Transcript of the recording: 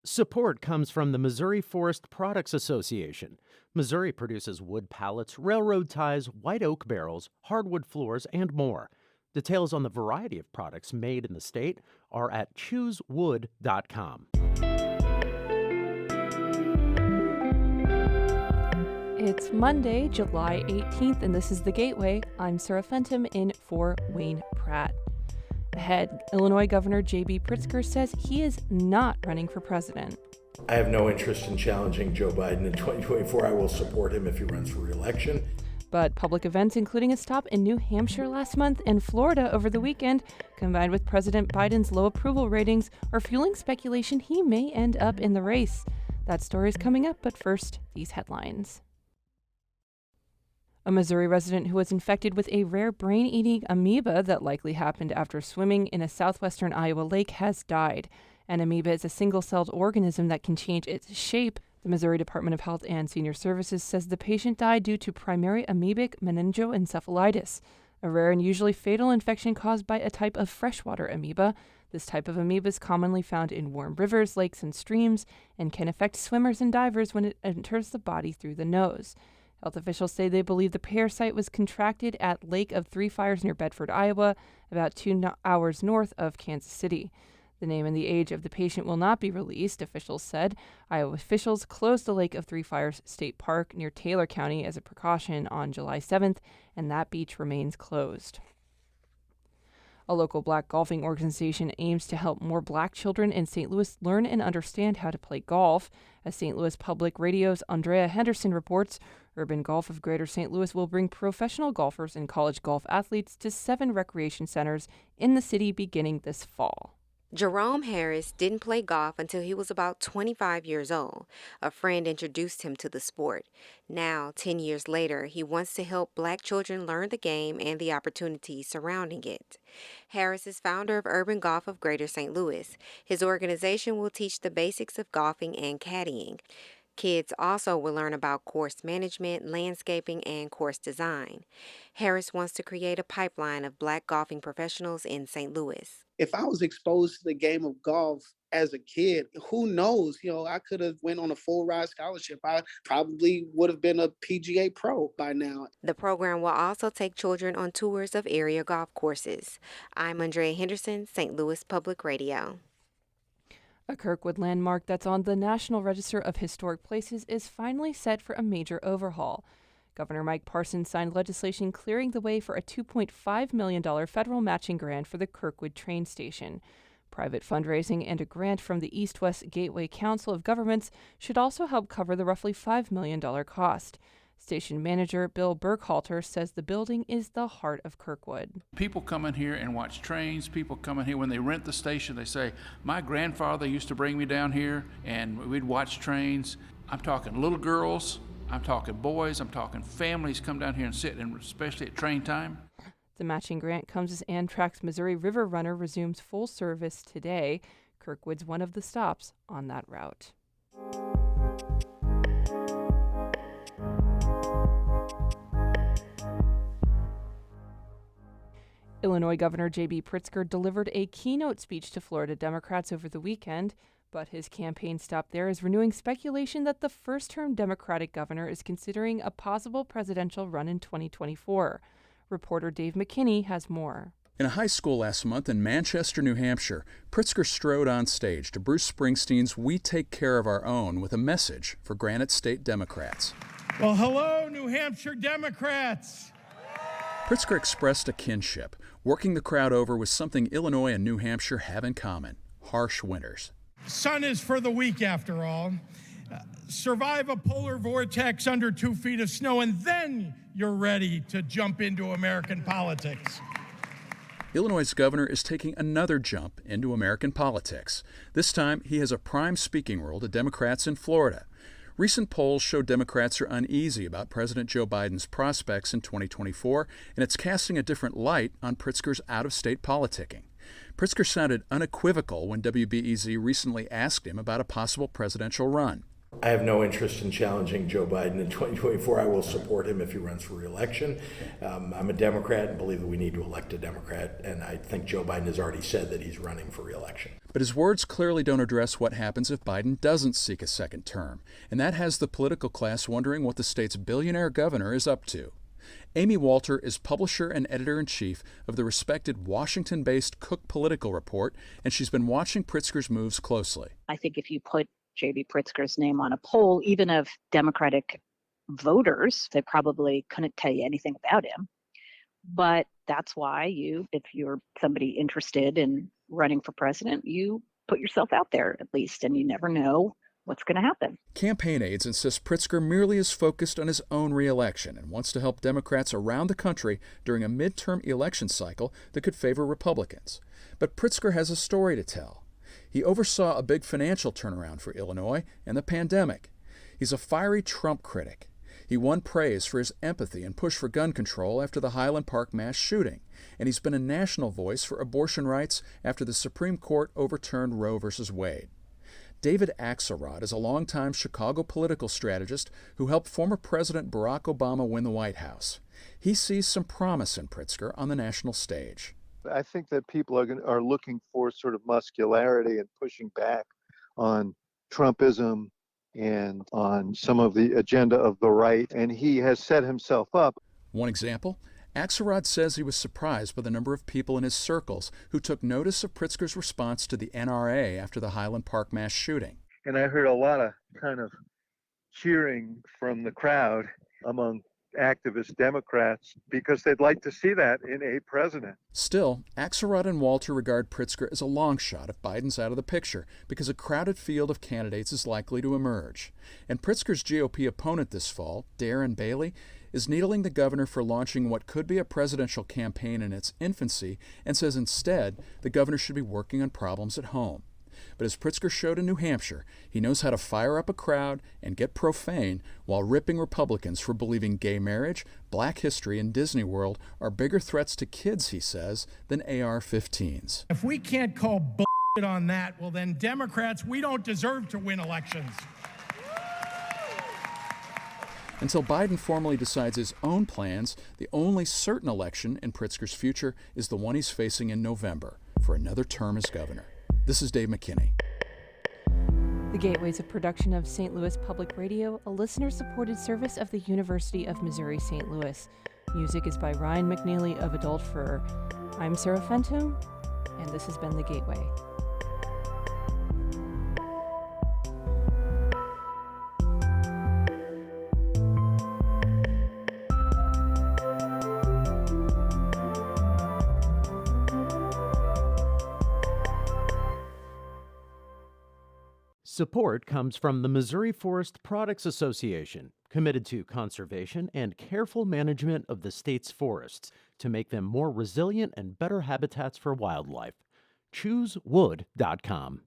Support comes from the Missouri Forest Products Association. Missouri produces wood pallets, railroad ties, white oak barrels, hardwood floors, and more. Details on the variety of products made in the state are at choosewood.com. It's Monday, July 18th, and this is The Gateway. I'm Sarah Fenton in for Wayne Pratt. Ahead, Illinois Governor J.B. Pritzker says he is not running for president. I have no interest in challenging Joe Biden in 2024. I will support him if he runs for re-election. But public events, including a stop in New Hampshire last month and Florida over the weekend, combined with President Biden's low approval ratings, are fueling speculation he may end up in the race. That story is coming up, but first, these headlines. A Missouri resident who was infected with a rare brain-eating amoeba that likely happened after swimming in a southwestern Iowa lake has died. An amoeba is a single-celled organism that can change its shape. The Missouri Department of Health and Senior Services says the patient died due to primary amoebic meningoencephalitis, a rare and usually fatal infection caused by a type of freshwater amoeba. This type of amoeba is commonly found in warm rivers, lakes, and streams and can affect swimmers and divers when it enters the body through the nose. Health officials say they believe the parasite was contracted at Lake of Three Fires near Bedford, Iowa, about 2 hours north of Kansas City. The name and the age of the patient will not be released, officials said. Iowa officials closed the Lake of Three Fires State Park near Taylor County as a precaution on July 7th, and that beach remains closed. A local black golfing organization aims to help more black children in St. Louis learn and understand how to play golf. As St. Louis Public Radio's Andrea Henderson reports, Urban Golf of Greater St. Louis will bring professional golfers and college golf athletes to 7 recreation centers in the city beginning this fall. Jerome Harris didn't play golf until he was about 25 years old. A friend introduced him to the sport. Now, 10 years later, he wants to help black children learn the game and the opportunities surrounding it. Harris is founder of Urban Golf of Greater St. Louis. His organization will teach the basics of golfing and caddying. Kids also will learn about course management, landscaping, and course design. Harris wants to create a pipeline of black golfing professionals in St. Louis. If I was exposed to the game of golf as a kid, who knows? I could have went on a full ride scholarship. I probably would have been a PGA pro by now. The program will also take children on tours of area golf courses. I'm Andrea Henderson, St. Louis Public Radio. A Kirkwood landmark that's on the National Register of Historic Places is finally set for a major overhaul. Governor Mike Parson signed legislation clearing the way for a $2.5 million federal matching grant for the Kirkwood train station. Private fundraising and a grant from the East-West Gateway Council of Governments should also help cover the roughly $5 million cost. Station manager Bill Burkhalter says the building is the heart of Kirkwood. People come in here and watch trains. People come in here when they rent the station. They say, my grandfather used to bring me down here and we'd watch trains. I'm talking little girls. I'm talking boys, I'm talking families come down here and sit, and especially at train time. The matching grant comes as Amtrak's Missouri River Runner resumes full service today. Kirkwood's one of the stops on that route. Illinois Governor J.B. Pritzker delivered a keynote speech to Florida Democrats over the weekend. But his campaign stop there is renewing speculation that the first-term Democratic governor is considering a possible presidential run in 2024. Reporter Dave McKinney has more. In a high school last month in Manchester, New Hampshire, Pritzker strode on stage to Bruce Springsteen's We Take Care of Our Own with a message for Granite State Democrats. Well, hello, New Hampshire Democrats. Pritzker expressed a kinship, working the crowd over with something Illinois and New Hampshire have in common: harsh winters. Sun is for the weak, after all. Survive a polar vortex under 2 feet of snow, and then you're ready to jump into American politics. Illinois' governor is taking another jump into American politics. This time, he has a prime speaking role to Democrats in Florida. Recent polls show Democrats are uneasy about President Joe Biden's prospects in 2024, and it's casting a different light on Pritzker's out-of-state politicking. Pritzker sounded unequivocal when WBEZ recently asked him about a possible presidential run. I have no interest in challenging Joe Biden in 2024. I will support him if he runs for re-election. I'm a Democrat and believe that we need to elect a Democrat, and I think Joe Biden has already said that he's running for re-election. But his words clearly don't address what happens if Biden doesn't seek a second term, and that has the political class wondering what the state's billionaire governor is up to. Amy Walter is publisher and editor-in-chief of the respected Washington-based Cook Political Report, and she's been watching Pritzker's moves closely. I think if you put J.B. Pritzker's name on a poll, even of Democratic voters, they probably couldn't tell you anything about him. But that's why if you're somebody interested in running for president, you put yourself out there at least, and you never know what's going to happen. Campaign aides insist Pritzker merely is focused on his own re-election and wants to help Democrats around the country during a midterm election cycle that could favor Republicans. But Pritzker has a story to tell. He oversaw a big financial turnaround for Illinois and the pandemic. He's a fiery Trump critic. He won praise for his empathy and push for gun control after the Highland Park mass shooting, and he's been a national voice for abortion rights after the Supreme Court overturned Roe v. Wade. David Axelrod is a longtime Chicago political strategist who helped former President Barack Obama win the White House. He sees some promise in Pritzker on the national stage. I think that people are looking for sort of muscularity and pushing back on Trumpism and on some of the agenda of the right, and he has set himself up. One example, Axelrod says he was surprised by the number of people in his circles who took notice of Pritzker's response to the NRA after the Highland Park mass shooting. And I heard a lot of kind of cheering from the crowd among activist Democrats because they'd like to see that in a president. Still, Axelrod and Walter regard Pritzker as a long shot if Biden's out of the picture because a crowded field of candidates is likely to emerge. And Pritzker's GOP opponent this fall, Darren Bailey, is needling the governor for launching what could be a presidential campaign in its infancy and says instead the governor should be working on problems at home. But as Pritzker showed in New Hampshire, he knows how to fire up a crowd and get profane while ripping Republicans for believing gay marriage, black history, and Disney World are bigger threats to kids, he says, than AR-15s. If we can't call bullshit on that, well then Democrats, we don't deserve to win elections. Until Biden formally decides his own plans, the only certain election in Pritzker's future is the one he's facing in November for another term as governor. This is Dave McKinney. The Gateway is a production of St. Louis Public Radio, a listener-supported service of the University of Missouri-St. Louis. Music is by Ryan McNeely of Adult Fur. I'm Sarah Fenton, and this has been The Gateway. Support comes from the Missouri Forest Products Association, committed to conservation and careful management of the state's forests to make them more resilient and better habitats for wildlife. ChooseWood.com.